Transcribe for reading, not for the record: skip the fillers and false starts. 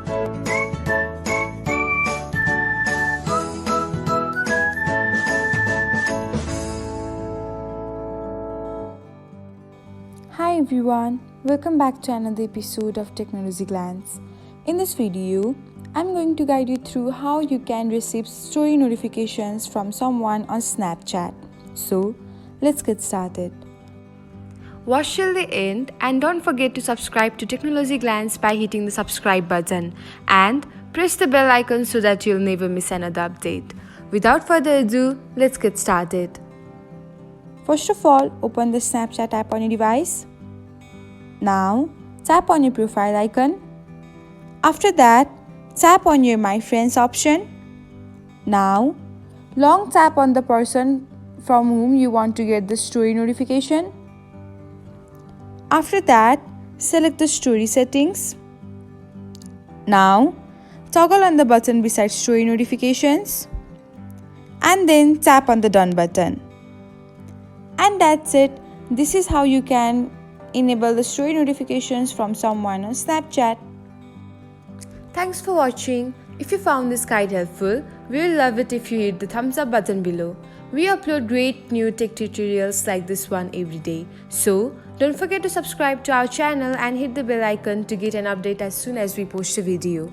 Hi everyone, welcome back to another episode of Technologyglance. In this video, I'm going to guide you through how you can receive story notifications from someone on Snapchat. So, let's get started. Watch till the end and don't forget to subscribe to Technologyglance by hitting the subscribe button and press the bell icon so that you'll never miss another update. Without further ado, let's get started. First of all, open the Snapchat app on your device. Now, tap on your profile icon. After that, tap on your My Friends option. Now, long tap on the person from whom you want to get the story notification. After that, select the story settings. Now, toggle on the button beside story notifications. And then tap on the done button. And that's it. This is how you can enable the story notifications from someone on Snapchat. Thanks for watching. If you found this guide helpful, we will love it if you hit the thumbs up button below. We upload great new tech tutorials like this one every day. So, don't forget to subscribe to our channel and hit the bell icon to get an update as soon as we post a video.